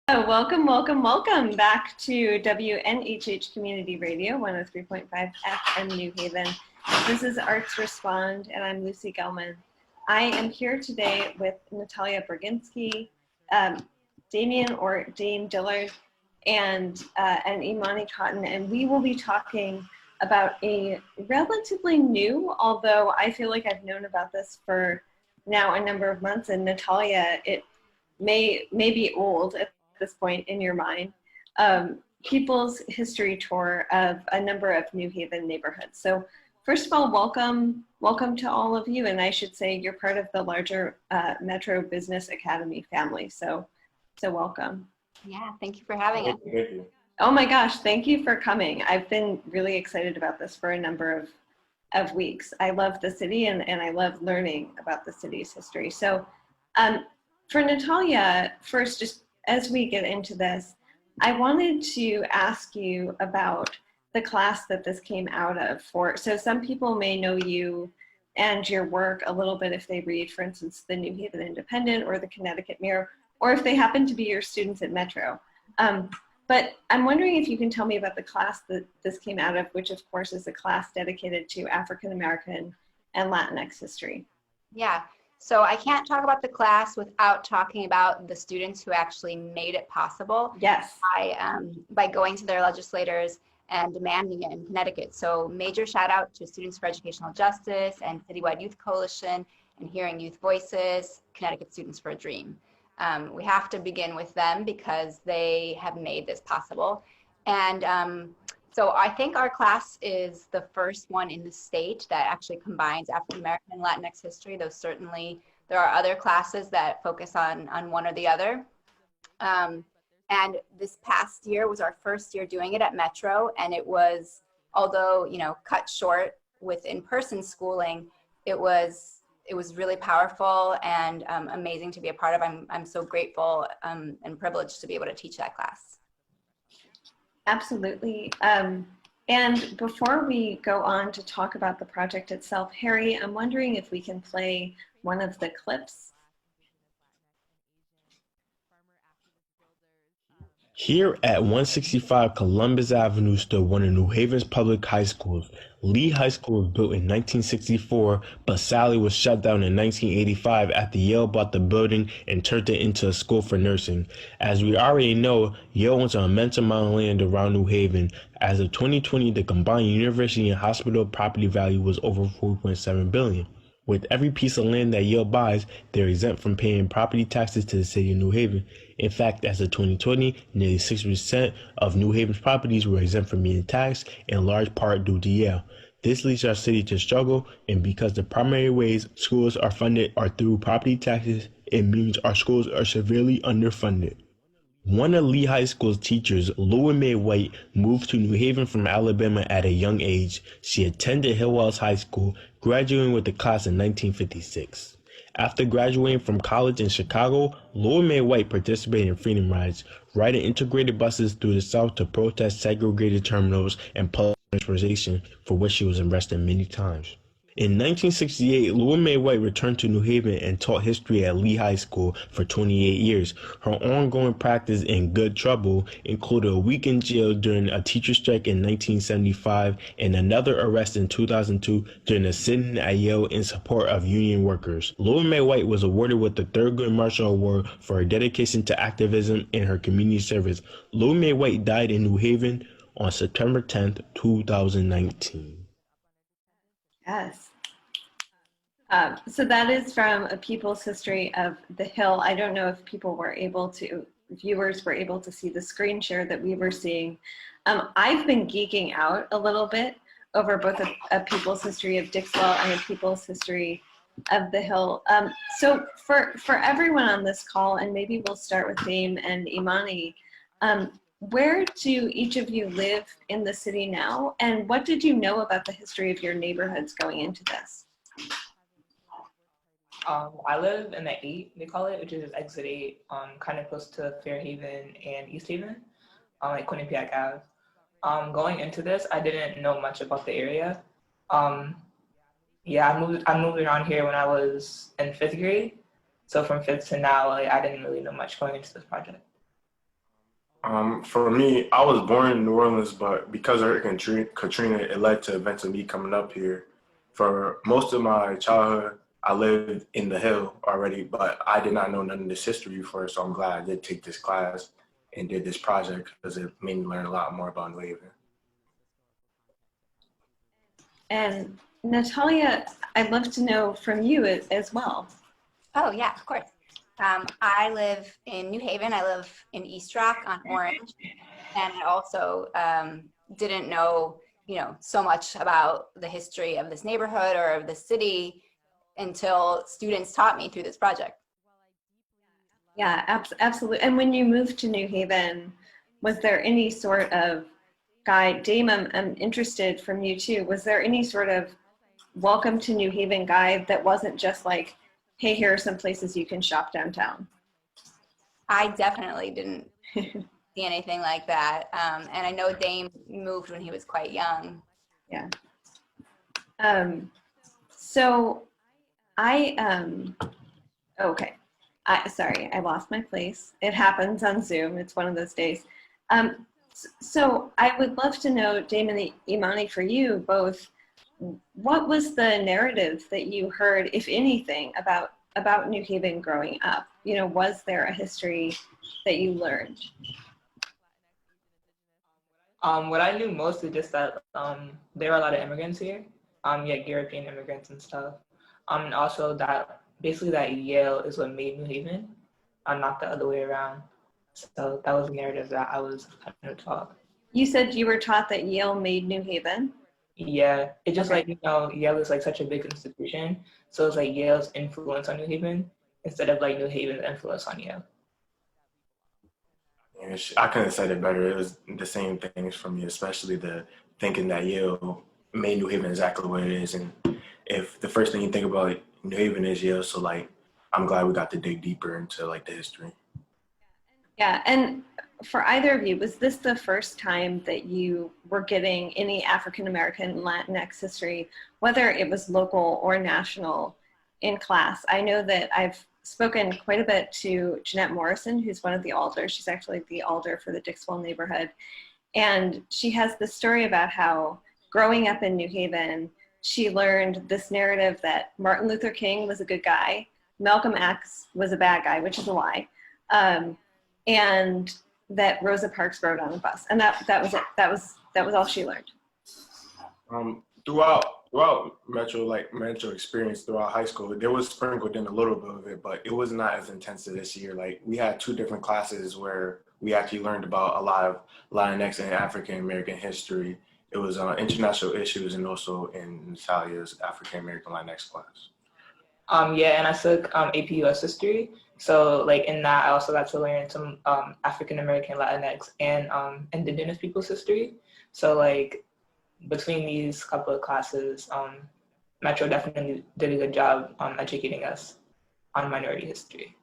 Welcome back to WNHH Community Radio, 103.5 FM New Haven. This is Arts Respond, and I'm Lucy Gellman. I am here today with Natalia Berginski, Damien or Dame Dillard, and Imani Cotton, and we will be talking about a relatively new, although I feel like I've known about this for now a number of months, and Natalia, it may be old at this point in your mind, People's History Tour of a number of New Haven neighborhoods. So first of all, welcome to all of you, and I should say you're part of the larger Metro Business Academy family, so welcome. Yeah, thank you for having us. Thank you. Oh my gosh, thank you for coming. I've been really excited about this for a number of weeks. I love the city and I love learning about the city's history. So for Natalia, first, just as we get into this, I wanted to ask you about the class that this came out of. So some people may know you and your work a little bit if they read, for instance, the New Haven Independent or the Connecticut Mirror, or if they happen to be your students at Metro. But I'm wondering if you can tell me about the class that this came out of, which of course is a class dedicated to African American and Latinx history. Yeah. So I can't talk about the class without talking about the students who actually made it possible. Yes. By going to their legislators and demanding it in Connecticut. So major shout out to Students for Educational Justice and Citywide Youth Coalition and Hearing Youth Voices, Connecticut Students for a Dream. We have to begin with them because they have made this possible. And so I think our class is the first one in the state that actually combines African American and Latinx history, though certainly there are other classes that focus on one or the other. And this past year was our first year doing it at Metro, and it was, although, cut short with in-person schooling, it was really powerful and amazing to be a part of. I'm so grateful and privileged to be able to teach that class. Absolutely. And before we go on to talk about the project itself, Harry, I'm wondering if we can play one of the clips. Here at 165 Columbus Avenue stood one of New Haven's public high schools. Lee High School was built in 1964, but sadly was shut down in 1985 after Yale bought the building and turned it into a school for nursing. As we already know, Yale owns an immense amount of land around New Haven. As of 2020, the combined university and hospital property value was over $4.7 billion. With every piece of land that Yale buys, they're exempt from paying property taxes to the city of New Haven. In fact, as of 2020, nearly 6% of New Haven's properties were exempt from being taxed, in large part due to Yale. This leads our city to struggle, and because the primary ways schools are funded are through property taxes, it means our schools are severely underfunded. One of Lee High School's teachers, Louis Mae White, moved to New Haven from Alabama at a young age. She attended Hillwells High School, graduating with the class in 1956. After graduating from college in Chicago, Louis Mae White participated in freedom rides, riding integrated buses through the South to protest segregated terminals and public transportation, for which she was arrested many times. In 1968, Louis Mae White returned to New Haven and taught history at Lee High School for 28 years. Her ongoing practice in good trouble included a week in jail during a teacher strike in 1975 and another arrest in 2002 during a sit-in at Yale in support of union workers. Louis Mae White was awarded with the Thurgood Marshall Award for her dedication to activism and her community service. Louis Mae White died in New Haven on September 10th, 2019. Yes. So that is from A People's History of the Hill. I don't know if viewers were able to see the screen share that we were seeing. I've been geeking out a little bit over both a People's History of Dixwell and A People's History of the Hill. So for everyone on this call, and maybe we'll start with Dame and Imani, where do each of you live in the city now? And what did you know about the history of your neighborhoods going into this? I live in the 8, they call it, which is exit 8, kind of close to Fairhaven and East Haven, like Quinnipiac Ave. Going into this, I didn't know much about the area. Yeah, I moved around here when I was in 5th grade. So from 5th to now, like, I didn't really know much going into this project. For me, I was born in New Orleans, but because of Katrina, it led to eventually me coming up here. For most of my childhood, I lived in the Hill already, but I did not know none of this history before, so I'm glad I did take this class and did this project because it made me learn a lot more about New Haven. And Natalia, I'd love to know from you as well. Oh, yeah, of course. I live in New Haven. I live in East Rock on Orange. And I also didn't know, so much about the history of this neighborhood or of the city until students taught me through this project. Yeah, absolutely. And when you moved to New Haven, was there any sort of guide? Dame, I'm interested from you too. Was there any sort of welcome to New Haven guide that wasn't just like, hey, here are some places you can shop downtown? I definitely didn't see anything like that. And I know Dame moved when he was quite young. Yeah. So okay. Sorry, I lost my place. It happens on Zoom. It's one of those days. So I would love to know, Dame and Imani, for you both, what was the narrative that you heard, if anything, about New Haven growing up? Was there a history that you learned? What I knew most is just that there were a lot of immigrants here, European immigrants and stuff. And also that basically that Yale is what made New Haven, not the other way around. So that was the narrative that I was kind of taught. You said you were taught that Yale made New Haven? Yeah, it's just Okay. like, Yale is like such a big institution. So it's like Yale's influence on New Haven instead of like New Haven's influence on Yale. And I couldn't have said it better. It was the same things for me, especially the thinking that Yale made New Haven exactly what it is. And if the first thing you think about New Haven is Yale, so like I'm glad we got to dig deeper into like the history. Yeah, and for either of you, was this the first time that you were getting any African American Latinx history, whether it was local or national, in class? I know that I've spoken quite a bit to Jeanette Morrison, who's one of the alders. She's actually the alder for the Dixwell neighborhood. And she has this story about how growing up in New Haven, she learned this narrative that Martin Luther King was a good guy, Malcolm X was a bad guy, which is a lie, and that Rosa Parks rode on a bus. And that was it. That was all she learned. Throughout Metro experience throughout high school, there was sprinkled in a little bit of it, but it was not as intense as this year. Like we had 2 different classes where we actually learned about a lot of Latinx and African American history. It was international issues and also in Natalia's African American Latinx class. Yeah, and I took AP US history. So like in that, I also got to learn some African American, Latinx, and Indigenous people's history. So like between these couple of classes, Metro definitely did a good job educating us on minority history.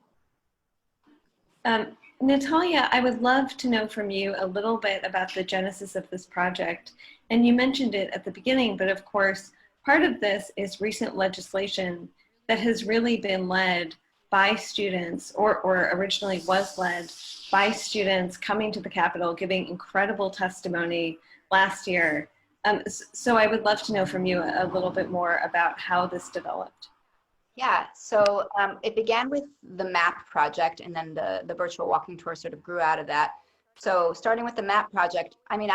Natalia, I would love to know from you a little bit about the genesis of this project. And you mentioned it at the beginning, but of course, part of this is recent legislation that has really been led by students, or originally was led by students coming to the Capitol, giving incredible testimony last year. So I would love to know from you a little bit more about how this developed. Yeah, so it began with the MAP project, and then the virtual walking tour sort of grew out of that. So starting with the MAP project, I mean,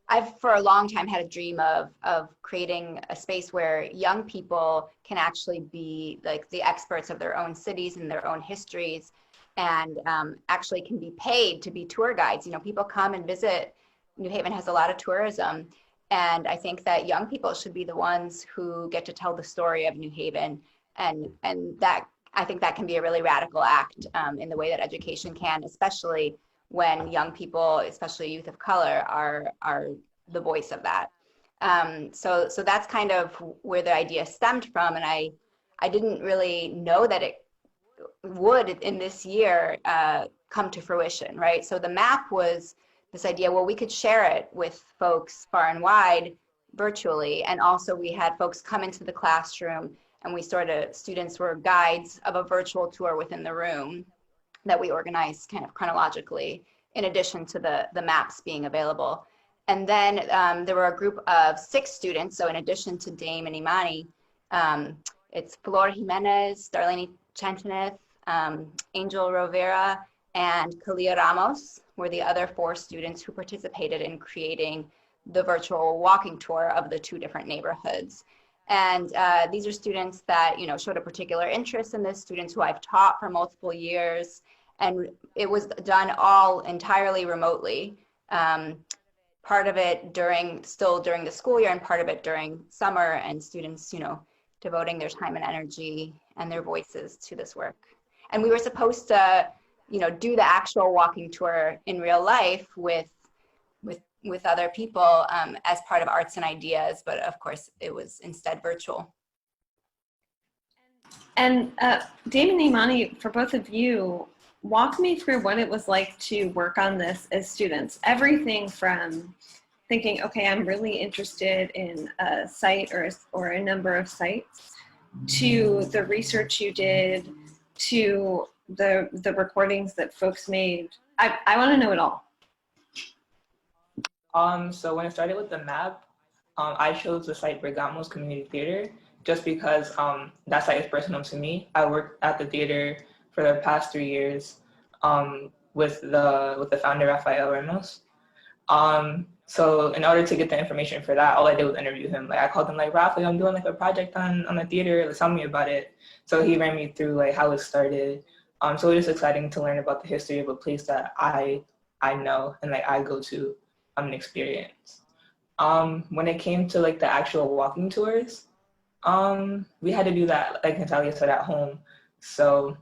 I've for a long time had a dream of creating a space where young people can actually be like the experts of their own cities and their own histories, and actually can be paid to be tour guides. People come and visit. New Haven has a lot of tourism, and I think that young people should be the ones who get to tell the story of New Haven, and that I think that can be a really radical act in the way that education can, especially when young people, especially youth of color, are the voice of that. So that's kind of where the idea stemmed from, and I didn't really know that it would in this year come to fruition, right? So the map was this idea, well, we could share it with folks far and wide virtually, and also we had folks come into the classroom, and students were guides of a virtual tour within the room that we organized kind of chronologically in addition to the maps being available. And then there were a group of 6 students. So in addition to Dame and Imani, it's Flor Jimenez, Darlene Chantineth, Angel Rovera, and Kalia Ramos were the other 4 students who participated in creating the virtual walking tour of the 2 different neighborhoods. And these are students that, showed a particular interest in this, students who I've taught for multiple years. And it was done all entirely remotely. Part of it still during the school year and part of it during summer, and students, devoting their time and energy and their voices to this work. And we were supposed to, do the actual walking tour in real life with other people as part of Arts and Ideas, but of course it was instead virtual. And Dame and Imani, for both of you, walk me through what it was like to work on this as students. Everything from thinking, okay, I'm really interested in a site or a number of sites, to the research you did, to the recordings that folks made. I want to know it all. So when I started with the map, I chose the site Bergamo's Community Theater just because that site is personal to me. I worked at the theater for the past 3 years with the founder, Rafael Ramos. So in order to get the information for that, all I did was interview him. Like I called him like, Rafael, I'm doing like a project on the theater. Let's tell me about it. So he ran me through like how it started. So it was exciting to learn about the history of a place that I know and like I go to and experience. When it came to like the actual walking tours, we had to do that, like Natalia said, at home. So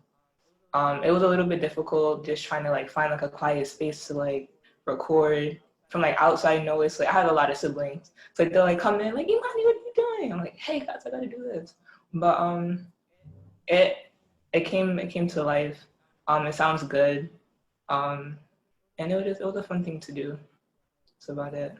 it was a little bit difficult just trying to like find like a quiet space to like record from like outside noise. Like I had a lot of siblings, so like, they'll like come in like, Imani, what are you doing? I'm like, hey guys, I gotta do this. But it came to life. It sounds good, and it was a fun thing to do. That's about it.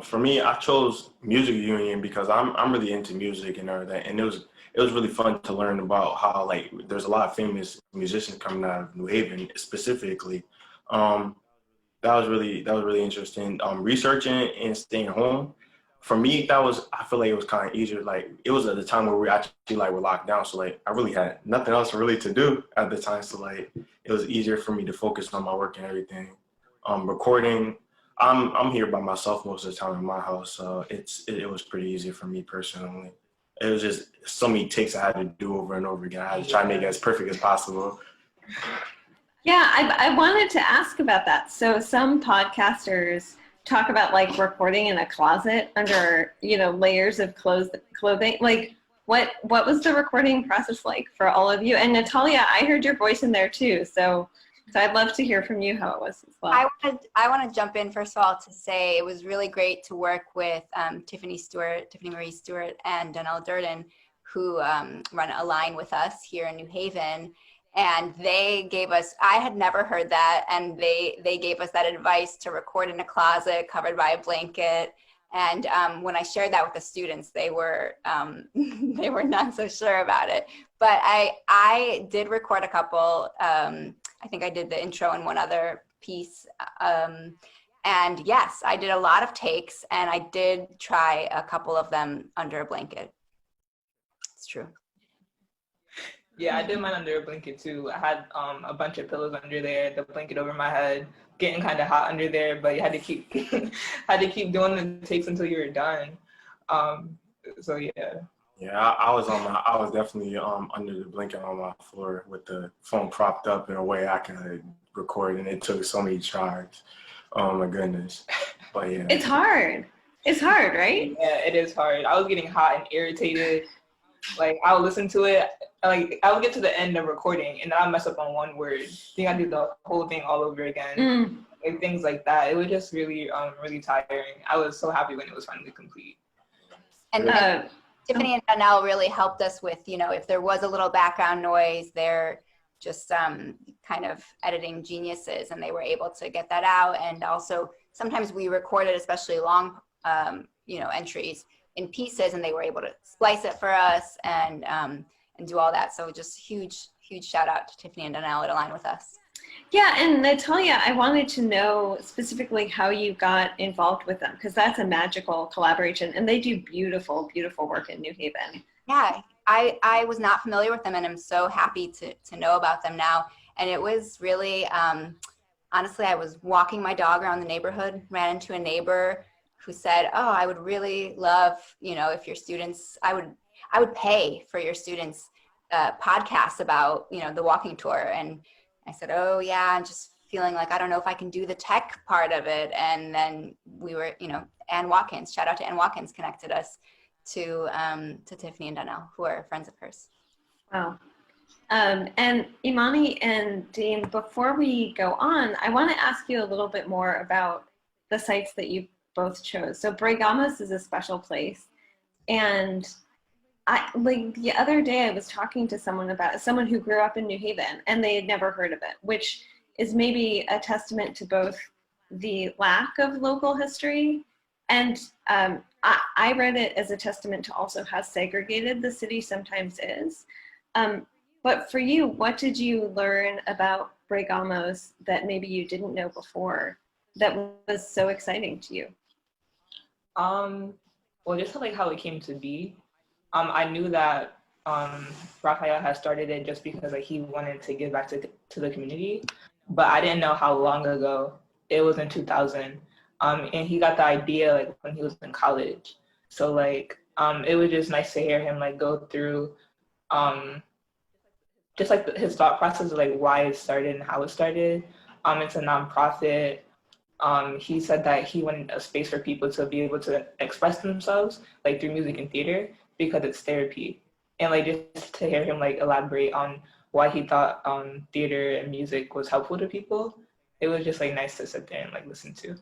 For me, I chose music union because I'm really into music and everything, and it was really fun to learn about how like there's a lot of famous musicians coming out of New Haven specifically. That was really interesting. Researching and staying home, for me, I feel like it was kind of easier. Like it was at the time where we actually like were locked down, so like I really had nothing else really to do at the time. So like it was easier for me to focus on my work and everything. Recording. I'm here by myself most of the time in my house, so it was pretty easy for me personally. It was just so many takes I had to do over and over again. I had to try to make it as perfect as possible. Yeah, I wanted to ask about that. So some podcasters talk about like recording in a closet under, layers of clothing. Like what was the recording process like for all of you? And Natalia, I heard your voice in there too. So I'd love to hear from you how it was as well. I want to jump in first of all to say it was really great to work with Tiffany Marie Stewart and Donelle Durden, who run Align with us here in New Haven. And they gave us, I had never heard that, and they gave us that advice to record in a closet covered by a blanket. And when I shared that with the students, they were not so sure about it. But I did record a couple. I think I did the intro and one other piece. And yes, I did a lot of takes, and I did try a couple of them under a blanket. It's true. Yeah, I did mine under a blanket too. I had a bunch of pillows under there, the blanket over my head, getting kind of hot under there, but you had to keep doing the takes until you were done. So yeah. Yeah, I was definitely under the blanket on my floor with the phone propped up in a way I could record, and it took so many tries. Oh my goodness. But yeah. It's hard. It's hard, right? Yeah, it is hard. I was getting hot and irritated. Like I would listen to it, like I would get to the end of recording and then I'd mess up on one word. Then I do the whole thing all over again. Like things like that. It was just really tiring. I was so happy when it was finally complete. And Tiffany and Donnell really helped us with, if there was a little background noise, they're just kind of editing geniuses, and they were able to get that out. And also sometimes we recorded especially long, entries in pieces, and they were able to splice it for us and do all that. So just huge shout out to Tiffany and Donnell at Align with us. Yeah, and Natalia, I wanted to know specifically how you got involved with them, because that's a magical collaboration, and they do beautiful, beautiful work in New Haven. Yeah, I was not familiar with them, and I'm so happy to know about them now. And it was really, honestly, I was walking my dog around the neighborhood, ran into a neighbor who said, "Oh, I would really love, if your students, I would pay for your students' podcasts about, the walking tour." And I said, "Oh yeah, I'm just feeling like I don't know if I can do the tech part of it." And then we were, Ann Watkins, shout out to Ann Watkins, connected us to Tiffany and Donnell, who are friends of hers. Wow. And Imani and Dean, before we go on, I want to ask you a little bit more about the sites that you both chose. So Bregamos is a special place. And like the other day I was talking to someone who grew up in New Haven, and they had never heard of it, which is maybe a testament to both the lack of local history and I read it as a testament to also how segregated the city sometimes is. But for you, what did you learn about Bregamos that maybe you didn't know before that was so exciting to you? Well, just like how it came to be. I knew that Raphael had started it just because like he wanted to give back to the community, but I didn't know how long ago. It was in 2000, and he got the idea like when he was in college. So like it was just nice to hear him like go through just like his thought process of like why it started and how it started. It's a nonprofit. He said that he wanted a space for people to be able to express themselves like through music and theater because it's therapy. And like just to hear him like elaborate on why he thought theater and music was helpful to people, it was just like nice to sit there and like listen to.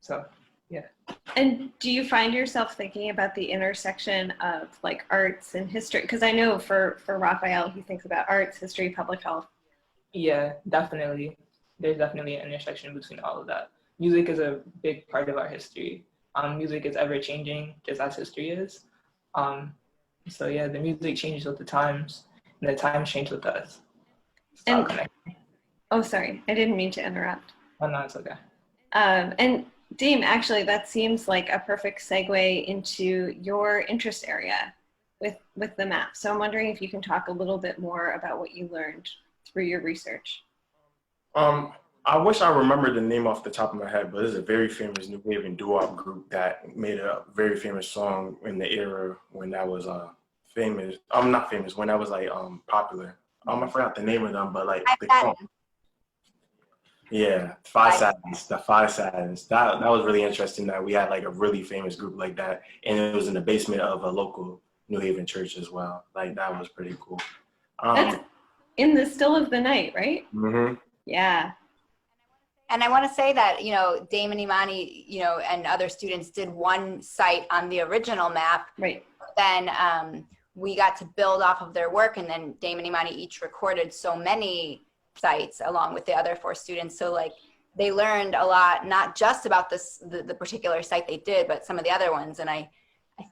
So yeah. And do you find yourself thinking about the intersection of like arts and history? Because I know for Raphael, he thinks about arts, history, public health. Yeah, definitely. There's definitely an intersection between all of that. Music is a big part of our history. Music is ever changing, just as history is. So yeah, the music changes with the times, and the times change with us. It's all connected. Oh, sorry, I didn't mean to interrupt. Oh no, it's okay. And Deem, actually, that seems like a perfect segue into your interest area with the map. So I'm wondering if you can talk a little bit more about what you learned through your research. I wish I remembered the name off the top of my head, but there's a very famous New Haven doo-wop group that made a very famous song in the era when that was famous. Not famous, when that was like popular. I forgot the name of them, but like the song. Yeah, Five Satins, the Five Satins. That was really interesting that we had like a really famous group like that, and it was in the basement of a local New Haven church as well. Like that was pretty cool. That's in the still of the night, right? Mm-hmm. Yeah. And I want to say that, Dame and Imani, and other students did one site on the original map. Right. Then we got to build off of their work, and then Dame and Imani each recorded so many sites along with the other 4 students. So like they learned a lot, not just about the particular site they did, but some of the other ones. And I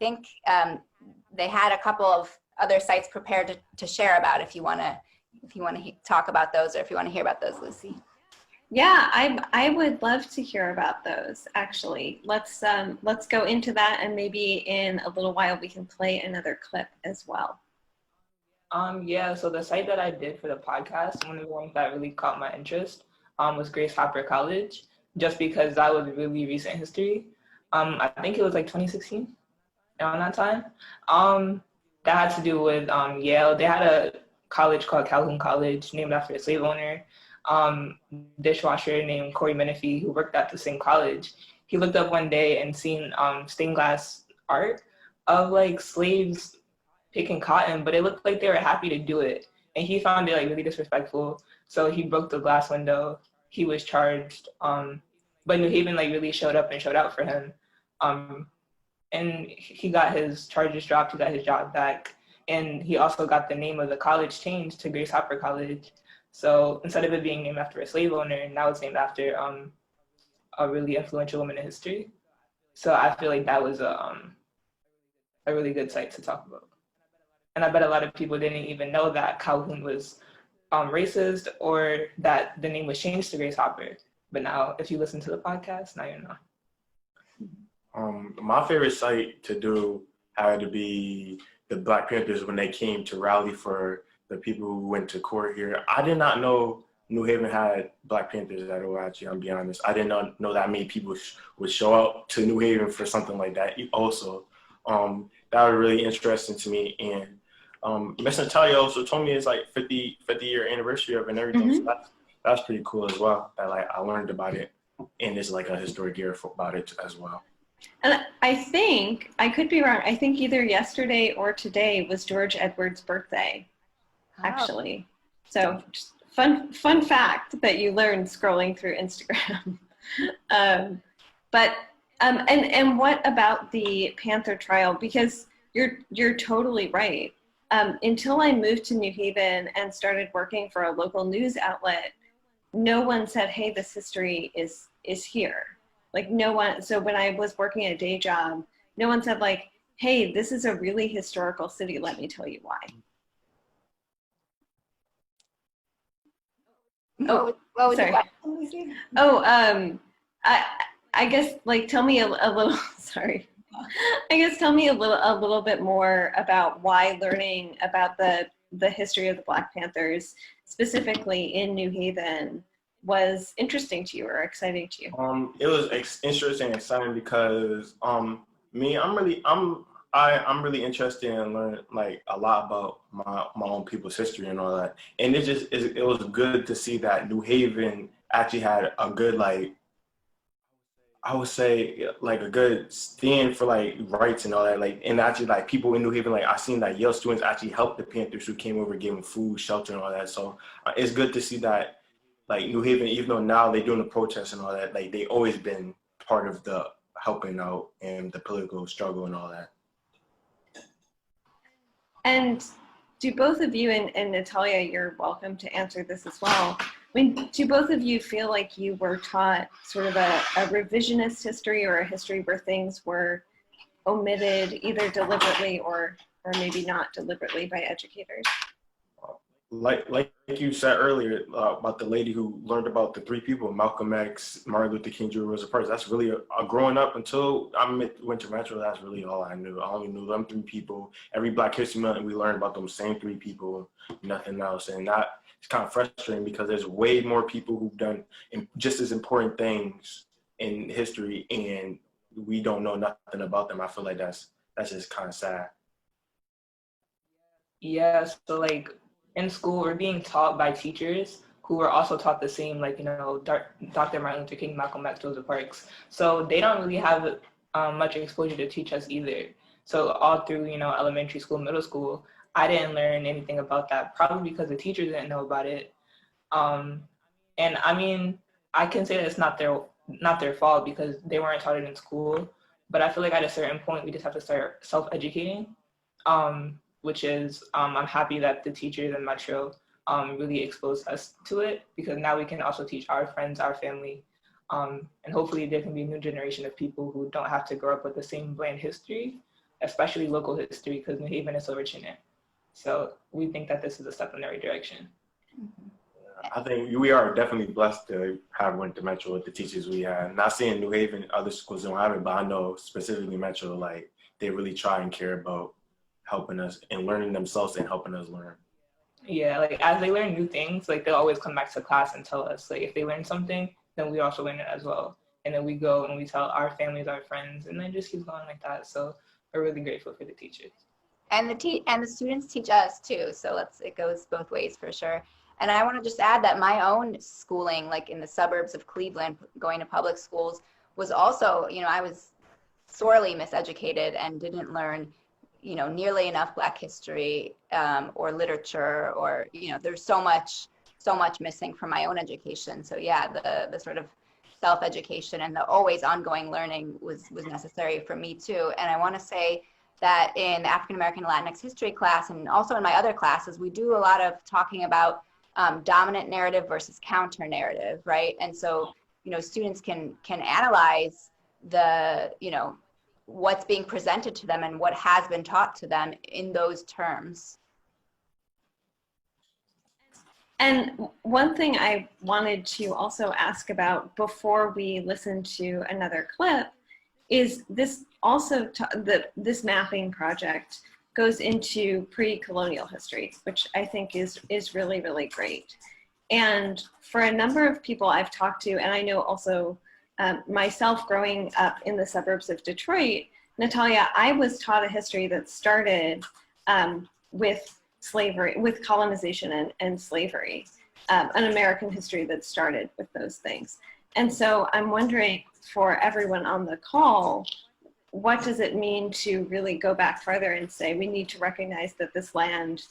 think they had a couple of other sites prepared to share about if you want to talk about those, or if you want to hear about those, Lucy. Yeah, I would love to hear about those, actually. Let's go into that, and maybe in a little while we can play another clip as well. Yeah, so the site that I did for the podcast, one of the ones that really caught my interest was Grace Hopper College, just because that was really recent history. I think it was like 2016 around that time. That had to do with Yale. They had a college called Calhoun College, named after a slave owner. Dishwasher named Corey Menifee, who worked at the same college. He looked up one day and seen stained glass art of like slaves picking cotton, but it looked like they were happy to do it. And he found it like really disrespectful. So he broke the glass window. He was charged. But New Haven like really showed up and showed out for him. And he got his charges dropped, he got his job back. And he also got the name of the college changed to Grace Hopper College. So instead of it being named after a slave owner, now it's named after a really influential woman in history. So I feel like that was a really good site to talk about. And I bet a lot of people didn't even know that Calhoun was racist or that the name was changed to Grace Hopper. But now, if you listen to the podcast, now you know. My favorite sight to do had to be the Black Panthers when they came to rally for the people who went to court here. I did not know New Haven had Black Panthers at all, actually, I'll be honest. I did not know that many people would show up to New Haven for something like that also. That was really interesting to me. And Miss Natalia also told me it's like 50-year anniversary of it and everything. Mm-hmm. So that's pretty cool as well. That like I learned about it, and there's like a historic year about it as well. And I think, I could be wrong, I think either yesterday or today was George Edwards' birthday, actually. So just fun fact that you learned scrolling through Instagram. And what about the Panther trial? Because you're totally right. Until I moved to New Haven and started working for a local news outlet, no one said, hey, this history is here. Like no one, so when I was working a day job, no one said like, hey, this is a really historical city, let me tell you why. What was sorry. the question, Lucy? I guess like tell me a little, sorry. I guess tell me a little bit more about why learning about the history of the Black Panthers, specifically in New Haven, was interesting to you or exciting to you? It was interesting and exciting because I'm really interested in learning like a lot about my own people's history and all that. And it was good to see that New Haven actually had a good like I would say like a good stand for like rights and all that. Like and actually like people in New Haven, like I seen that Yale students actually helped the Panthers who came over, gave them food, shelter, and all that. So it's good to see that. Like New Haven, even though now they're doing the protests and all that, like they always been part of the helping out and the political struggle and all that. And do both of you, and Natalia, you're welcome to answer this as well. I mean, do both of you feel like you were taught sort of a revisionist history or a history where things were omitted either deliberately or maybe not deliberately by educators? Like you said earlier about the lady who learned about the three people, Malcolm X, Martin Luther King Jr. Rosa Parks. That's really growing up until I went to Metro. That's really all I knew. I only knew them three people. Every Black History Month, we learned about them same three people, nothing else. And that it's kind of frustrating because there's way more people who've done just as important things in history, and we don't know nothing about them. I feel like that's just kind of sad. Yeah, so like in school, we're being taught by teachers who were also taught the same, like, Dr. Martin Luther King, Malcolm X, Rosa Parks. So they don't really have much exposure to teach us either. So all through, elementary school, middle school, I didn't learn anything about that, probably because the teachers didn't know about it. And I mean, I can say that it's not their fault because they weren't taught it in school. But I feel like at a certain point, we just have to start self-educating. Which is I'm happy that the teachers in Metro really exposed us to it because now we can also teach our friends, our family, and hopefully there can be a new generation of people who don't have to grow up with the same bland history, especially local history because New Haven is so rich in it. So we think that this is a step in the right direction. I think we are definitely blessed to have went to Metro with the teachers we had. Not saying New Haven, other schools don't have it, but I know specifically Metro, like they really try and care about helping us and learning themselves and helping us learn. Yeah, like as they learn new things, like they'll always come back to class and tell us, like if they learn something, then we also learn it as well. And then we go and we tell our families, our friends, and then it just keeps going like that. So we're really grateful for the teachers. And the students teach us too. So it goes both ways for sure. And I want to just add that my own schooling, like in the suburbs of Cleveland, going to public schools, was also, I was sorely miseducated and didn't learn nearly enough Black history or literature or, there's so much missing from my own education. So yeah, the sort of self-education and the always ongoing learning was necessary for me too. And I want to say that in African American Latinx history class and also in my other classes, we do a lot of talking about dominant narrative versus counter narrative, right? And so, students can analyze the, what's being presented to them and what has been taught to them in those terms. And one thing I wanted to also ask about before we listen to another clip is this also, this mapping project goes into pre-colonial history, which I think is really, really great. And for a number of people I've talked to, and I know also myself growing up in the suburbs of Detroit, Natalia, I was taught a history that started with slavery, with colonization and slavery, an American history that started with those things. And so I'm wondering, for everyone on the call, what does it mean to really go back further and say we need to recognize that this land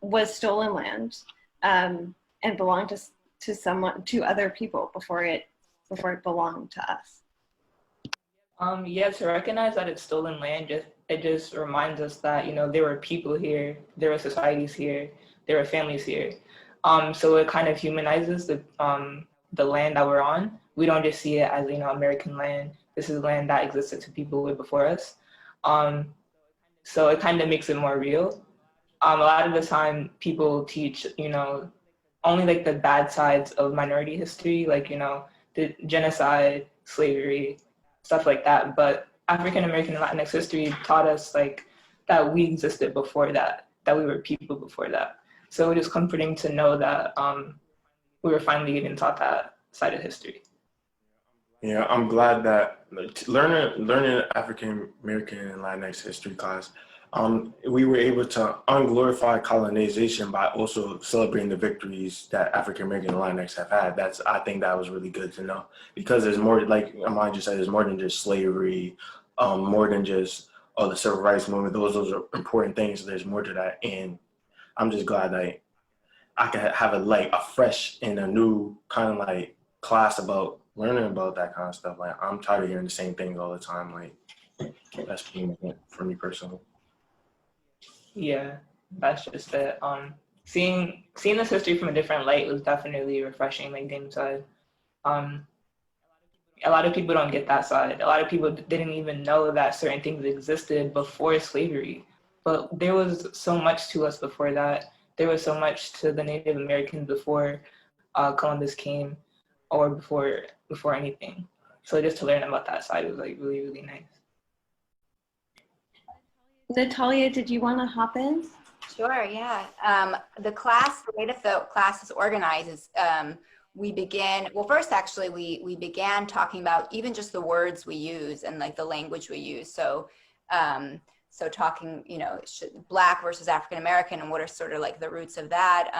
was stolen land and belonged to other people before it belonged to us? Yeah, to recognize that it's stolen land, it just reminds us that, you know, there were people here, there were societies here, there were families here. So it kind of humanizes the land that we're on. We don't just see it as, you know, American land. This is land that existed to people way before us. So it kind of makes it more real. A lot of the time people teach, you know, only like the bad sides of minority history, like, you know, the genocide, slavery, stuff like that. But African American and Latinx history taught us like that we existed before that we were people before that. So it is comforting to know that we were finally getting taught that side of history. Yeah, I'm glad that learning African American and Latinx history class, we were able to unglorify colonization by also celebrating the victories that African American and Latinx have had. I think that was really good to know, because there's more, like Amanda just said, there's more than just slavery, more than just the civil rights movement. Those are important things. There's more to that, and I'm just glad that I can have a fresh and a new kind of like class about learning about that kind of stuff. Like, I'm tired of hearing the same things all the time. Like, that's for me personally. Yeah, that's just it. Seeing this history from a different light was definitely refreshing, like Dame said. A lot of people don't get that side. A lot of people didn't even know that certain things existed before slavery. But there was so much to us before that. There was so much to the Native Americans before Columbus came, or before anything. So just to learn about that side was like really, really nice. Natalia, did you want to hop in? Sure, yeah. The way the class is organized is we begin, well, first actually we began talking about even just the words we use and like the language we use. So so talking, you know, Black versus African American and what are sort of like the roots of that,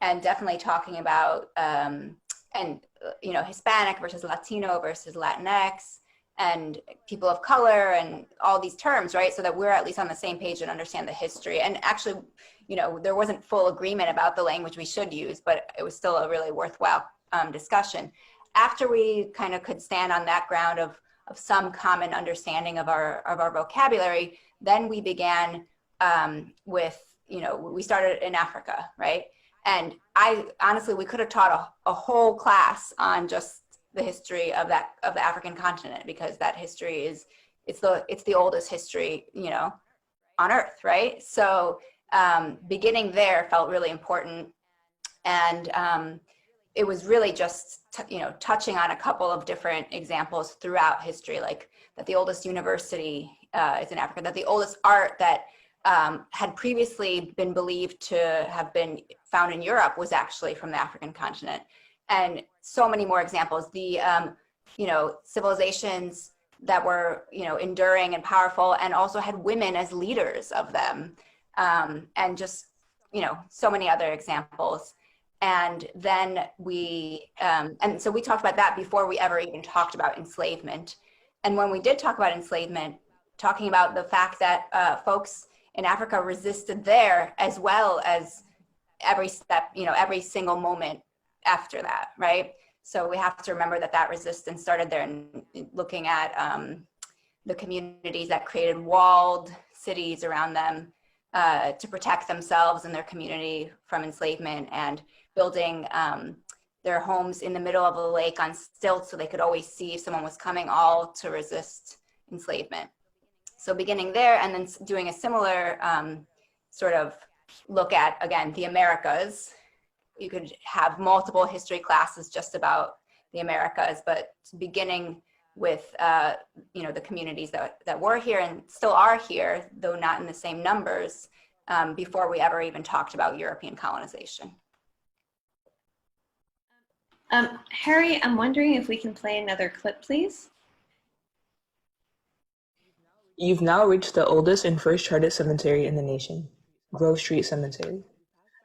and definitely talking about and you know, Hispanic versus Latino versus Latinx and people of color and all these terms, right? So that we're at least on the same page and understand the history. And actually, you know, there wasn't full agreement about the language we should use, but it was still a really worthwhile discussion. After we kind of could stand on that ground of some common understanding of our vocabulary, then we began with, you know, we started in Africa, right? And honestly, we could have taught a whole class on just the history of the African continent, because that history it's the oldest history, you know, on earth, right? So beginning there felt really important, and it was really just you know, touching on a couple of different examples throughout history, like that the oldest university is in Africa, that the oldest art that had previously been believed to have been found in Europe was actually from the African continent. And so many more examples. The, you know, civilizations that were, you know, enduring and powerful, and also had women as leaders of them. And just, you know, so many other examples. And then and so we talked about that before we ever even talked about enslavement. And when we did talk about enslavement, talking about the fact that folks in Africa resisted there as well as every step, you know, every single moment after that, right? So we have to remember that resistance started there, and looking at the communities that created walled cities around them to protect themselves and their community from enslavement, and building their homes in the middle of a lake on stilts so they could always see if someone was coming, all to resist enslavement. So beginning there, and then doing a similar sort of look at, again, the Americas. You could have multiple history classes just about the Americas, but beginning with the communities that were here and still are here, though not in the same numbers, before we ever even talked about European colonization. Harry, I'm wondering if we can play another clip, please. You've now reached the oldest and first charted cemetery in the nation, Grove Street Cemetery.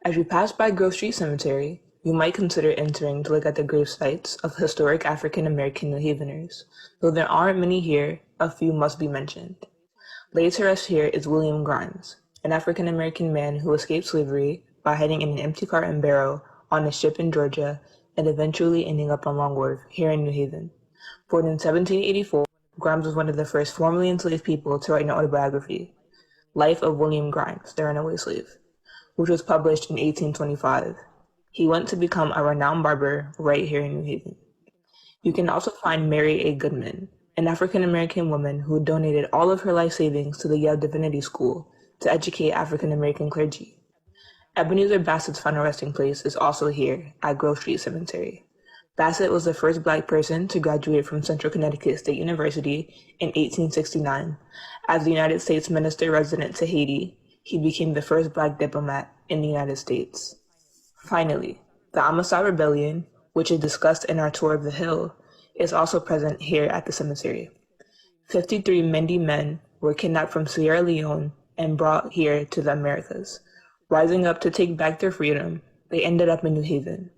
As you pass by Grove Street Cemetery, you might consider entering to look at the grave sites of historic African American New Haveners. Though there aren't many here, a few must be mentioned. Laid to rest here is William Grimes, an African American man who escaped slavery by hiding in an empty cart and barrel on a ship in Georgia and eventually ending up on Long Wharf here in New Haven. Born in 1784, Grimes was one of the first formerly enslaved people to write an autobiography, Life of William Grimes, the Runaway Slave, which was published in 1825. He went to become a renowned barber right here in New Haven. You can also find Mary A. Goodman, an African-American woman who donated all of her life savings to the Yale Divinity School to educate African-American clergy. Ebenezer Bassett's final resting place is also here at Grove Street Cemetery. Bassett was the first Black person to graduate from Central Connecticut State University in 1869. As the United States Minister Resident to Haiti, he became the first Black diplomat in the United States. Finally, the Amasa Rebellion, which is discussed in our tour of the Hill, is also present here at the cemetery. 53 Mende men were kidnapped from Sierra Leone and brought here to the Americas. Rising up to take back their freedom, they ended up in New Haven.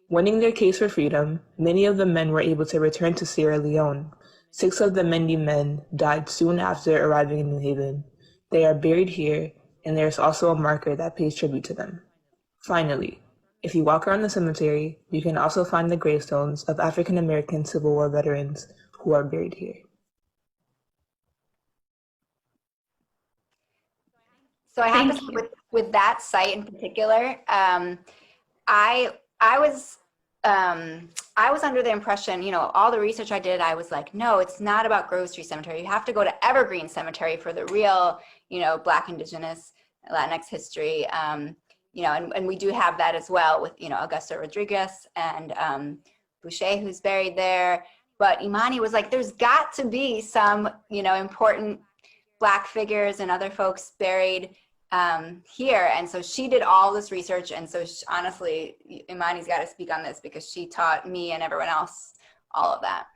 Winning their case for freedom, many of the men were able to return to Sierra Leone. 6 of the Mende men died soon after arriving in New Haven. They are buried here, and there is also a marker that pays tribute to them. Finally, if you walk around the cemetery, you can also find the gravestones of African American Civil War veterans who are buried here. So I have to say with that site in particular, I was under the impression, all the research I did, I was like, no, it's not about Grove Street Cemetery. You have to go to Evergreen Cemetery for the real, Black, Indigenous, Latinx history. And we do have that as well with, Augusta Rodriguez and Boucher, who's buried there. But Imani was like, there's got to be some, important Black figures and other folks buried here. And so she did all this research. And so honestly, Imani's got to speak on this because she taught me and everyone else all of that.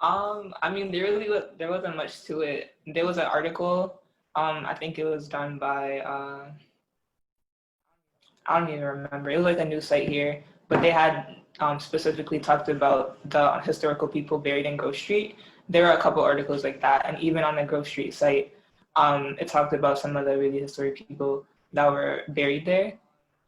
I mean, there wasn't much to it. There was an article, I think it was done by, I don't even remember. It was like a news site here, but they had specifically talked about the historical people buried in Grove Street. There are a couple articles like that. And even on the Grove Street site, it talked about some of the really historic people that were buried there.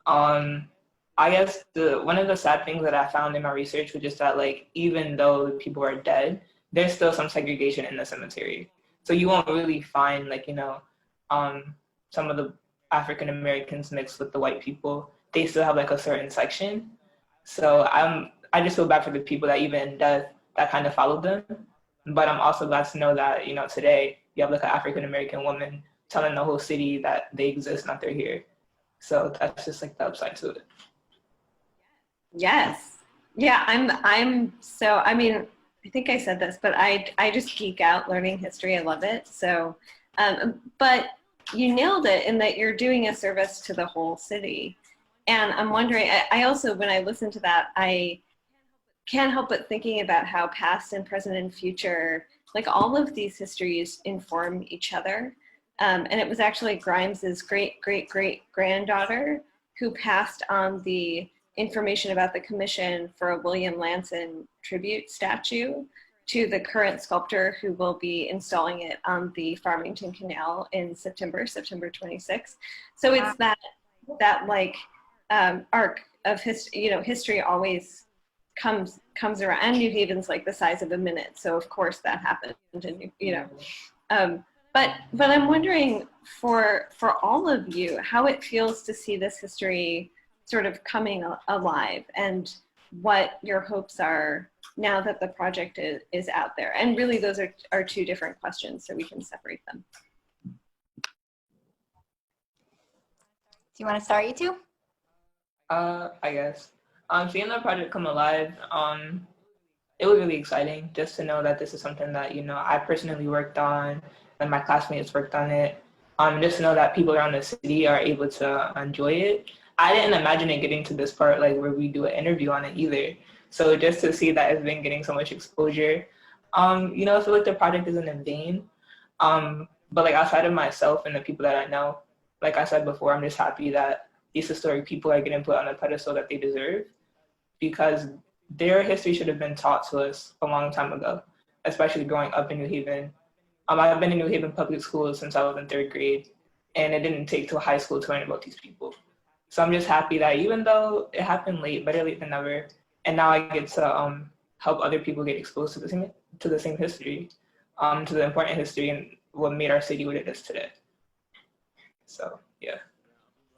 I guess one of the sad things that I found in my research was just that, like, even though the people are dead, there's still some segregation in the cemetery. So you won't really find, like, some of the African Americans mixed with the white people. They still have like a certain section. So I just feel bad for the people that even in death that kind of followed them. But I'm also glad to know that, today you have like an African American woman telling the whole city that they exist, not they're here. So that's just like the upside to it. Yes. Yeah, I'm so, I mean, I think I said this, but I just geek out learning history. I love it. So, but you nailed it in that you're doing a service to the whole city. And I'm wondering, I also, when I listen to that, I can't help but thinking about how past and present and future, like all of these histories inform each other. And it was actually Grimes's great-great-great-granddaughter who passed on the information about the commission for a William Lanson tribute statue to the current sculptor who will be installing it on the Farmington Canal in September 26th. So it's that like arc of history, history always comes around, and New Haven's like the size of a minute. So of course that happened, and but I'm wondering for all of you, how it feels to see this history sort of coming alive, and what your hopes are now that the project is out there. And really those are two different questions, so we can separate them. you want to start, you two? I guess. Seeing the project come alive, it was really exciting just to know that this is something that, I personally worked on and my classmates worked on it. Just to know that people around the city are able to enjoy it. I didn't imagine it getting to this part, like where we do an interview on it either. So just to see that it's been getting so much exposure, I feel like the project isn't in vain. But like outside of myself and the people that I know, like I said before, I'm just happy that these historic people are getting put on a pedestal that they deserve, because their history should have been taught to us a long time ago, especially growing up in New Haven. I've been in New Haven public schools since I was in 3rd grade, and it didn't take till high school to learn about these people. So I'm just happy that even though it happened late, better late than never, and now I get to help other people get exposed to the same history, to the important history and what made our city what it is today. So yeah.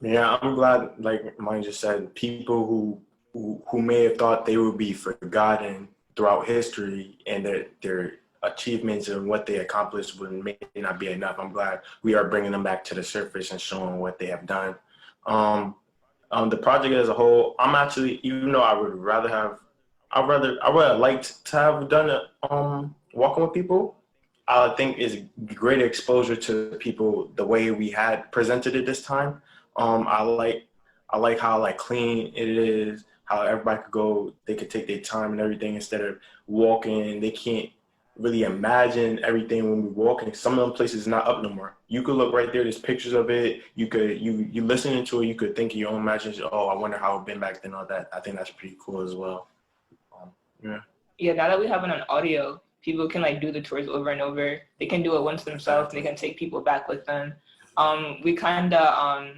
Yeah, I'm glad, like mine just said, people who may have thought they would be forgotten throughout history and that their achievements and what they accomplished may not be enough. I'm glad we are bringing them back to the surface and showing what they have done. The project as a whole, I'm actually, even though I would I would have liked to have done it, walking with people. I think is great exposure to people the way we had presented it this time. I like how like clean it is, how everybody could go, they could take their time and everything instead of walking. They can't really imagine everything when we walking. Some of them places not up no more. You could look right there, there's pictures of it. You listening to it, you could think in your own imagination, oh, I wonder how it been back then, all that. I think that's pretty cool as well. Yeah. Yeah, now that we have it on audio, people can like do the tours over and over. They can do it once themselves. They can take people back with them. We kind of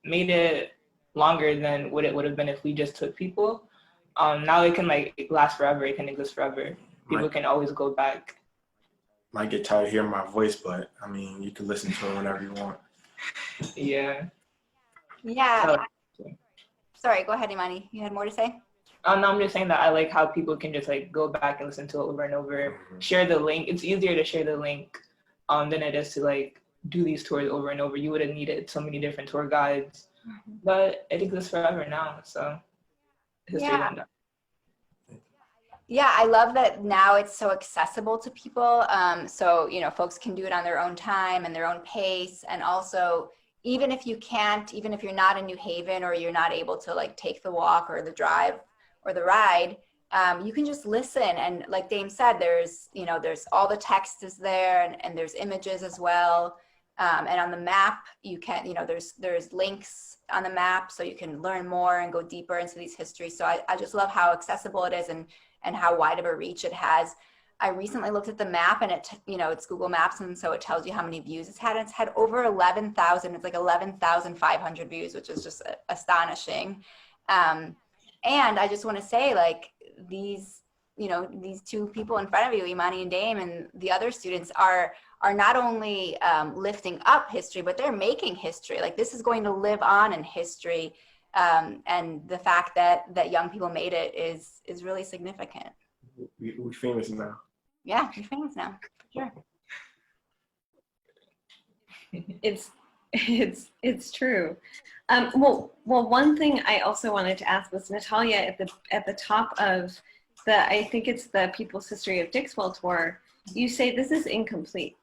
made it longer than what it would have been if we just took people. Now it can like last forever. It can exist forever. People can always go back. Might get tired of hearing my voice, but I mean, you can listen to it whenever you want. Yeah. Yeah. So, Sorry, go ahead, Imani. You had more to say? no, I'm just saying that I like how people can just like go back and listen to it over and over. Share the link. It's easier to share the link than it is to like do these tours over and over. You would have needed so many different tour guides, but it exists forever now. So history went down. Yeah, I love that now it's so accessible to people. So, folks can do it on their own time and their own pace. And also, even if you're not in New Haven or you're not able to like take the walk or the drive or the ride, you can just listen. And like Dame said, there's all the text is there and there's images as well. And on the map, you can, there's links on the map so you can learn more and go deeper into these histories. So I just love how accessible it is and how wide of a reach it has. I recently looked at the map and it's Google Maps. And so it tells you how many views it's had. It's had over 11,000. It's like 11,500 views, which is just astonishing. And I just want to say, like, these two people in front of you, Imani and Dame, and the other students are not only lifting up history, but they're making history. Like, this is going to live on in history. And the fact that young people made it is really significant. We're famous now. Yeah, you're famous now, for sure. It's true. Well, one thing I also wanted to ask was, Natalia, at the top of I think it's the People's History of Dixwell tour, you say this is incomplete.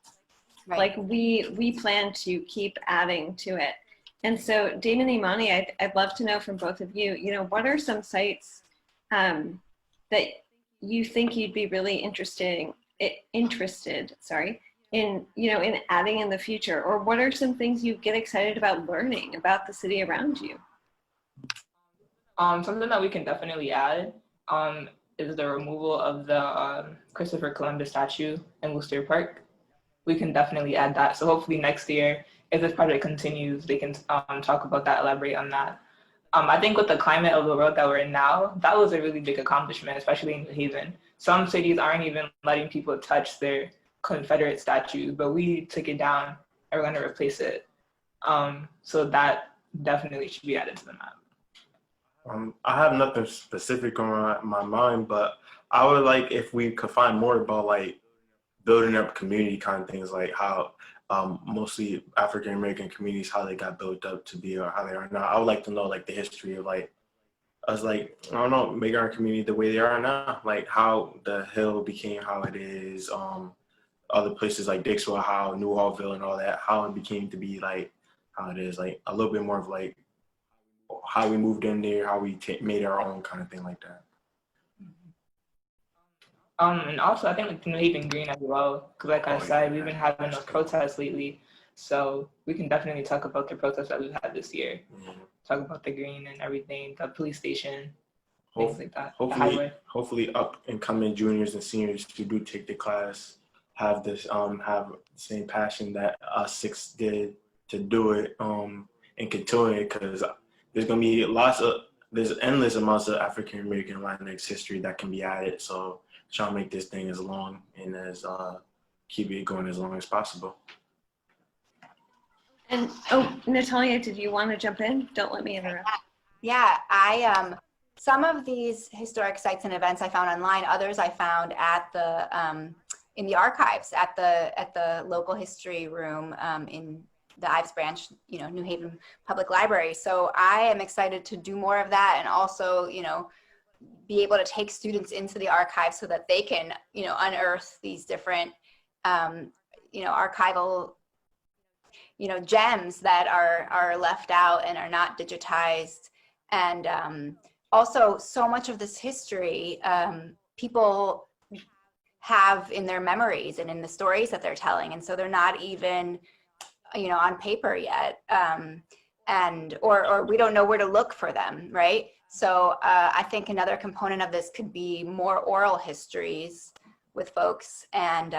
Right. Like we plan to keep adding to it. And so, Dame and Imani, I'd love to know from both of you, what are some sites that you think you'd be really interested in adding in the future? Or what are some things you get excited about learning about the city around you? Something that we can definitely add is the removal of the Christopher Columbus statue in Worcester Park. We can definitely add that. So hopefully next year, if this project continues, they can talk about that, elaborate on that. I think with the climate of the world that we're in now, that was a really big accomplishment, especially in New Haven. Some cities aren't even letting people touch their Confederate statues, but we took it down and we're going to replace it. So that definitely should be added to the map. I have nothing specific on my mind, but I would like if we could find more about like building up community kind of things, like how mostly African American communities, how they got built up to be or how they are now. I would like to know like the history of like us, like I don't know, making our community the way they are now, like how the Hill became how it is. Other places like Dixwell, how New Hallville and all that, how it became to be like how it is, like a little bit more of like how we moved in there, how we made our own kind of thing like that. And also, I think like New Haven Green as well, because like I said, we've been having those protests lately, so we can definitely talk about the protests that we've had this year. Talk about the green and everything, the police station, things like that. Hopefully, up and coming juniors and seniors who do take the class have this have the same passion that us six did to do it and continue it, because there's gonna be there's endless amounts of African American Latinx history that can be added. So trying to make this thing as long and as keep it going as long as possible. And oh, Natalia, did you want to jump in? Don't let me interrupt. Yeah, some of these historic sites and events I found online. Others I found at the in the archives at the local history room in the Ives Branch, New Haven Public Library. So I am excited to do more of that, and also, be able to take students into the archive so that they can, unearth these different, archival, gems that are left out and are not digitized. And also, so much of this history, people have in their memories and in the stories that they're telling, and so they're not even, on paper yet, or we don't know where to look for them, right? So I think another component of this could be more oral histories with folks, and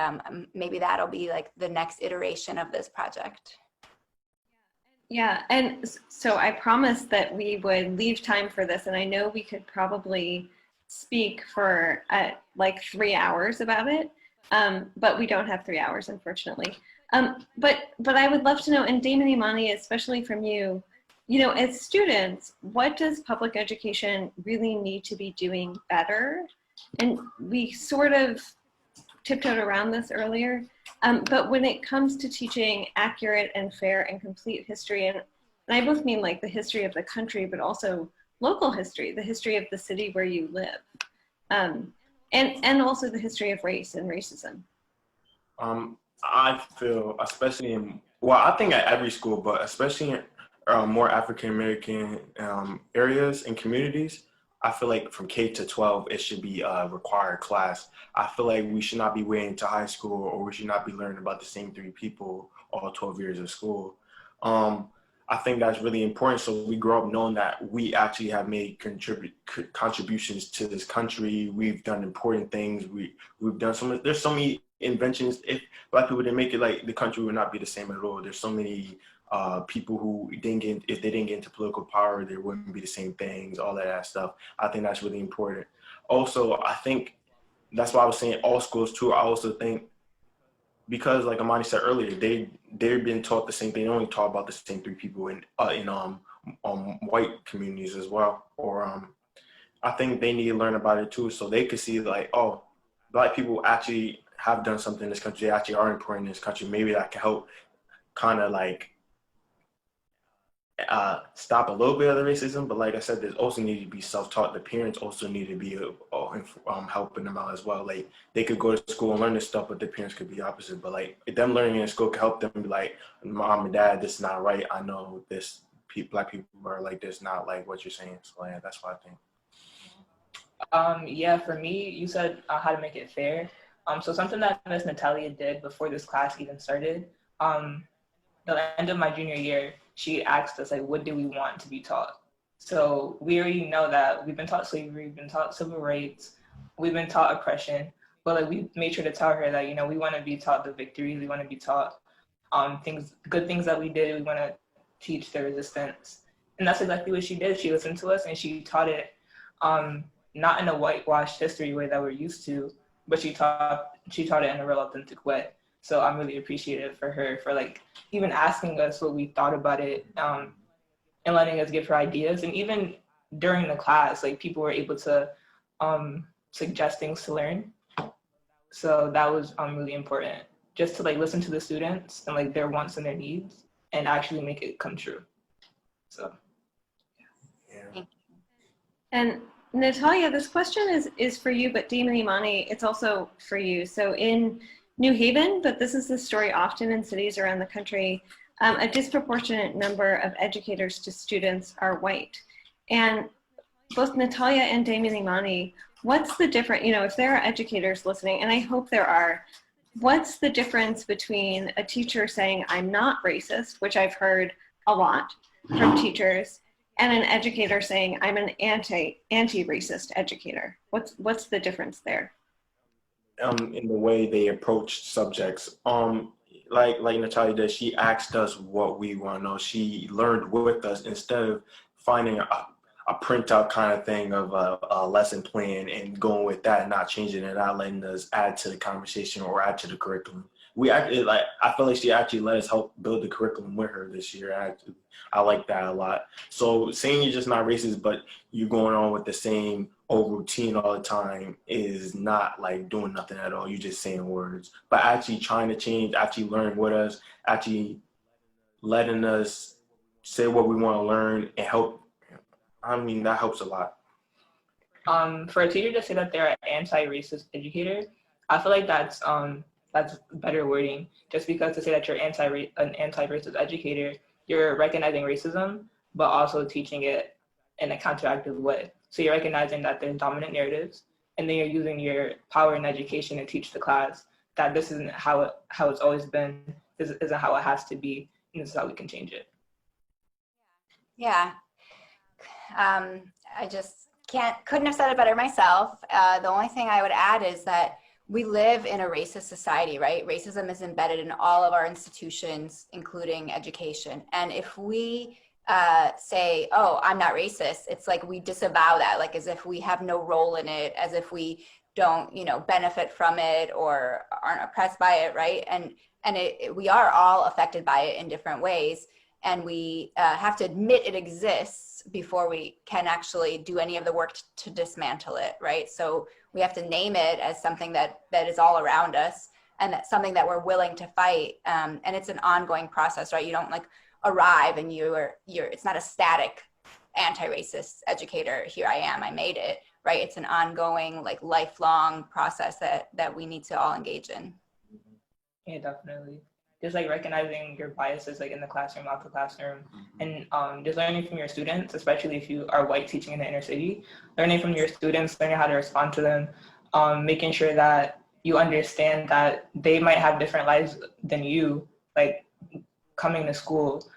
maybe that'll be like the next iteration of this project. Yeah, and so I promised that we would leave time for this, and I know we could probably speak for like 3 hours about it, but we don't have 3 hours, unfortunately. But I would love to know, and Damon Imani, especially from you, as students, what does public education really need to be doing better? And we sort of tiptoed around this earlier, but when it comes to teaching accurate and fair and complete history, and I both mean like the history of the country, but also local history, the history of the city where you live, and also the history of race and racism. I feel, especially I think at every school, but especially in more African American areas and communities, I feel like from K to 12, it should be a required class. I feel like we should not be waiting to high school, or we should not be learning about the same 3 people all 12 years of school. I think that's really important, so we grow up knowing that we actually have made contributions to this country. We've done important things. We've done there's so many inventions. If Black people didn't make it, like, the country would not be the same at all. There's so many people who if they didn't get into political power, there wouldn't be the same things, all of that stuff. I think that's really important. Also, I think that's why I was saying all schools too. I also think, because like Amani said earlier, they've been taught the same thing. They only taught about the same 3 people in white communities as well. Or I think they need to learn about it too, so they could see like, oh, Black people actually have done something in this country. They actually are important in this country. Maybe that can help kind of like stop a little bit of the racism. But like I said, there's also need to be self-taught. The parents also need to be helping them out as well. Like, they could go to school and learn this stuff, but their parents could be opposite. But like, them learning in school could help them be like, Mom and Dad, this is not right. I know this. Black people are like this, not like what you're saying. So yeah, that's what I think. Yeah, for me, you said how to make it fair. So something that Ms. Natalia did before this class even started, the end of my junior year, she asked us, like, what do we want to be taught? So we already know that we've been taught slavery, we've been taught civil rights, we've been taught oppression, but like, we made sure to tell her that, we want to be taught the victories, we want to be taught good things that we did, we want to teach the resistance. And that's exactly what she did. She listened to us and she taught it, not in a whitewashed history way that we're used to, but she taught it in a real authentic way. So I'm really appreciative for her for like even asking us what we thought about it, and letting us give her ideas. And even during the class, like, people were able to suggest things to learn. So that was really important, just to like listen to the students and like their wants and their needs and actually make it come true. So Yeah. And Natalia, this question is for you, but Damon Imani, it's also for you. So in New Haven, but this is the story often in cities around the country, a disproportionate number of educators to students are white. And both Natalia and Damon Imani, what's the difference, you know, if there are educators listening, and I hope there are, what's the difference between a teacher saying, I'm not racist, which I've heard a lot from teachers, and an educator saying, I'm an anti-racist educator? What's the difference there? In the way they approach subjects. Like Natalia did, she asked us what we want to know. She learned with us instead of finding a printout kind of thing of a lesson plan and going with that, not changing it, not letting us add to the conversation or add to the curriculum. We actually, like, I feel like she actually let us help build the curriculum with her this year. I like that a lot. So saying you're just not racist, but you're going on with the same old routine all the time is not like doing nothing at all. You're just saying words. But actually trying to change, actually learn with us, actually letting us say what we want to learn and help. I mean, that helps a lot. For a teacher to say that they're an anti-racist educator, I feel like that's better wording. Just because to say that you're an anti-racist educator, you're recognizing racism, but also teaching it in a counteractive way. So you're recognizing that there's dominant narratives, and then you're using your power in education to teach the class that this isn't how it's always been, this isn't how it has to be, and this is how we can change it. Yeah. I just couldn't have said it better myself. The only thing I would add is that we live in a racist society, right? Racism is embedded in all of our institutions, including education. And if we say, oh, I'm not racist, it's like we disavow that, like as if we have no role in it, as if we don't, you know, benefit from it or aren't oppressed by it, right? And we are all affected by it in different ways. And we have to admit it exists before we can actually do any of the work to dismantle it, right? So we have to name it as something that is all around us, and that's something that we're willing to fight. And it's an ongoing process, right? You don't like arrive and it's not a static anti-racist educator, here I am, I made it, right? It's an ongoing, like lifelong process that we need to all engage in. Yeah, definitely. Just like recognizing your biases like in the classroom, out the classroom, and just learning from your students, especially if you are white teaching in the inner city, learning from your students, learning how to respond to them, making sure that you understand that they might have different lives than you, like coming to school.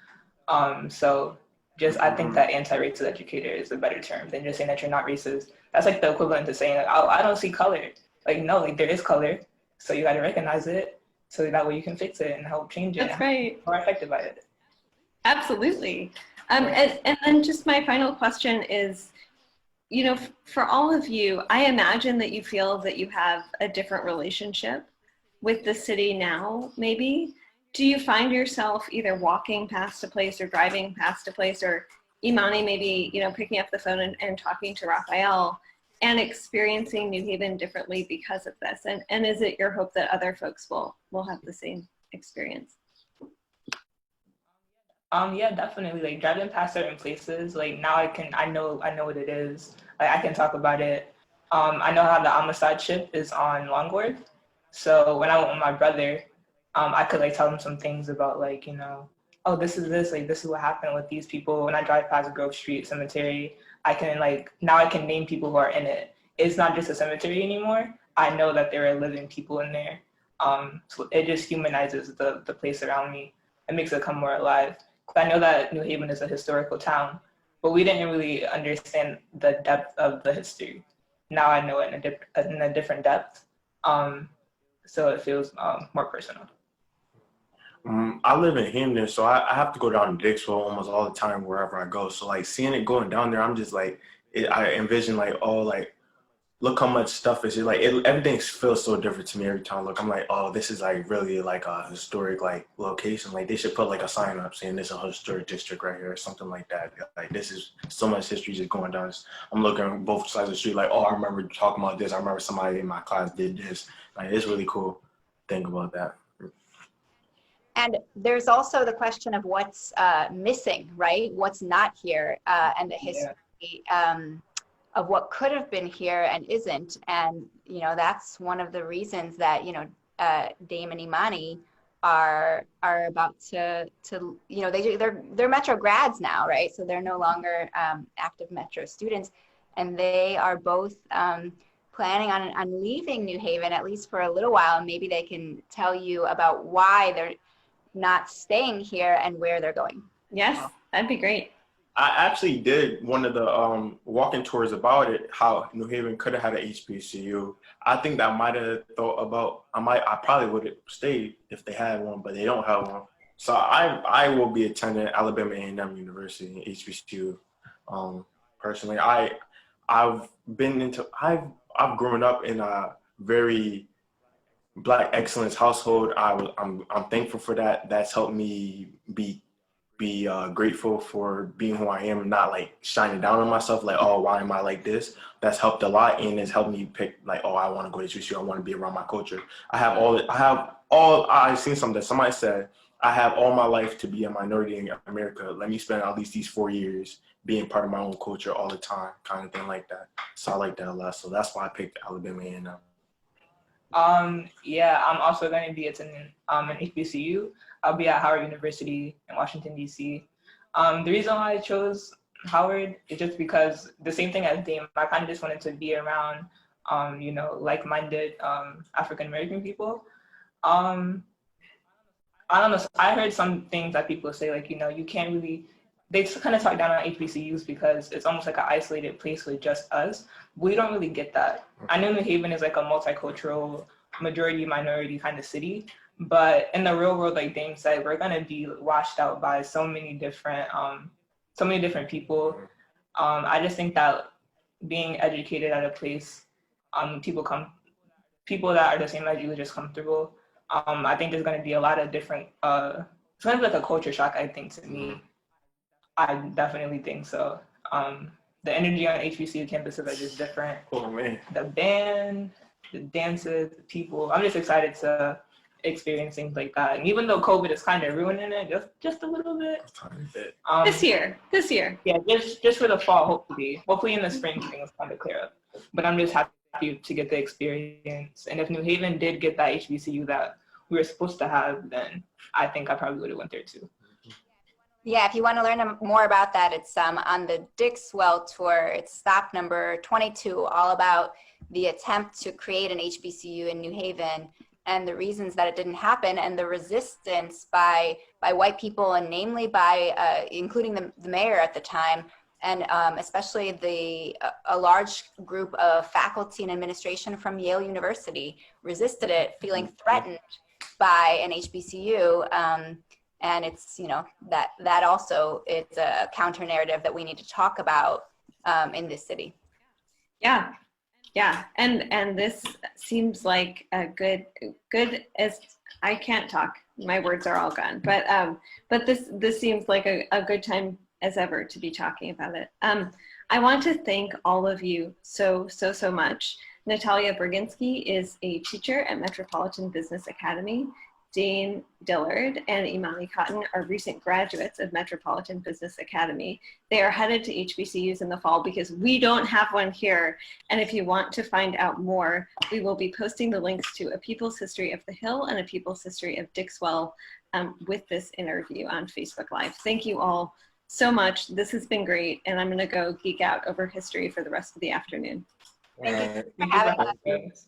So just, I think that anti-racist educator is a better term than just saying that you're not racist. That's like the equivalent to saying like, oh, I don't see color. Like, no, like there is color. So you got to recognize it. So that way you can fix it and help change it. That's right. More affected by it. Absolutely. And then just my final question is, you know, for all of you, I imagine that you feel that you have a different relationship with the city now, maybe. Do you find yourself either walking past a place or driving past a place, or Imani maybe, you know, picking up the phone and talking to Raphael and experiencing New Haven differently because of this? And is it your hope that other folks will have the same experience? Yeah, definitely. Like driving past certain places, like now I know what it is. Like I can talk about it. I know how the Amistad ship is on Longworth. So when I went with my brother, I could like tell him some things about like, you know, oh, this is what happened with these people. When I drive past Grove Street Cemetery, I can now I can name people who are in it. It's not just a cemetery anymore. I know that there are living people in there. So it just humanizes the place around me. It makes it come more alive. I know that New Haven is a historical town, but we didn't really understand the depth of the history. Now I know it in a different depth. So it feels more personal. I live in Hamden, so I have to go down to Dixwell almost all the time wherever I go. So like seeing it going down there, I'm just like, I envision like, oh, like look how much stuff is here. Like everything feels so different to me every time I look. I'm like, oh, this is like really like a historic like location. Like they should put like a sign up saying this is a historic district right here or something like that. Like this is so much history just going down. I'm looking on both sides of the street like, oh, I remember talking about this. I remember somebody in my class did this. Like it's really cool. Think about that. And there's also the question of what's missing, right? What's not here, and the history of what could have been here and isn't. And, you know, that's one of the reasons that, you know, Dame and Imani are about to you know, they're Metro grads now, right? So they're no longer active Metro students, and they are both planning on leaving New Haven, at least for a little while. And maybe they can tell you about why they're not staying here and where they're going. Yes, that'd be great. I actually did one of the walking tours about it, how New Haven could have had an HBCU. I think that I might have thought about, I probably would have stayed if they had one, but they don't have one. So I will be attending Alabama A&M University, HBCU. Personally, I've grown up in a very Black excellence household. I'm thankful for that. That's helped me be grateful for being who I am, not like shining down on myself, like, oh, why am I like this? That's helped a lot, and it's helped me pick, like, oh, I want to go to HBCU. I want to be around my culture. I seen something that somebody said, I have all my life to be a minority in America. Let me spend at least these 4 years being part of my own culture all the time, kind of thing like that. So I like that a lot. So that's why I picked Alabama A&M. Yeah, I'm also going to be attending an HBCU. I'll be at Howard University in Washington, D.C. The reason why I chose Howard is just because the same thing as Dame, I kind of just wanted to be around, you know, like-minded African-American people. I don't know, I heard some things that people say, like, you know, you can't really, they kind of talk down on HBCUs because it's almost like an isolated place with just us. We don't really get that. I know New Haven is like a multicultural, majority minority kind of city, but in the real world, like Dame said, we're gonna be washed out by so many different people. I just think that being educated at a place, people that are the same as you are just comfortable. I think there's gonna be a lot of different. It's kind of like a culture shock, I think, to me. I definitely think so. The energy on HBCU campuses are just different. Oh man. The band, the dances, the people. I'm just excited to experience things like that. And even though COVID is kind of ruining it, just a little bit. This year. Yeah, just for the fall, hopefully. Hopefully in the spring things kind of clear up. But I'm just happy to get the experience. And if New Haven did get that HBCU that we were supposed to have, then I think I probably would have went there too. Yeah, if you want to learn more about that, it's on the Dixwell tour. It's stop number 22, all about the attempt to create an HBCU in New Haven and the reasons that it didn't happen, and the resistance by white people, and namely by including the mayor at the time, and especially a large group of faculty and administration from Yale University resisted it, feeling threatened by an HBCU. And it's, you know, that also is a counter narrative that we need to talk about in this city. Yeah, and this seems like a good as I can't talk. My words are all gone. But this seems like a good time as ever to be talking about it. I want to thank all of you so much. Natalia Berginski is a teacher at Metropolitan Business Academy. Dane Dillard and Imani Cotton are recent graduates of Metropolitan Business Academy. They are headed to HBCUs in the fall because we don't have one here. And if you want to find out more, we will be posting the links to A People's History of the Hill and A People's History of Dixwell with this interview on Facebook Live. Thank you all so much. This has been great. And I'm gonna go geek out over history for the rest of the afternoon. Thank you for having us.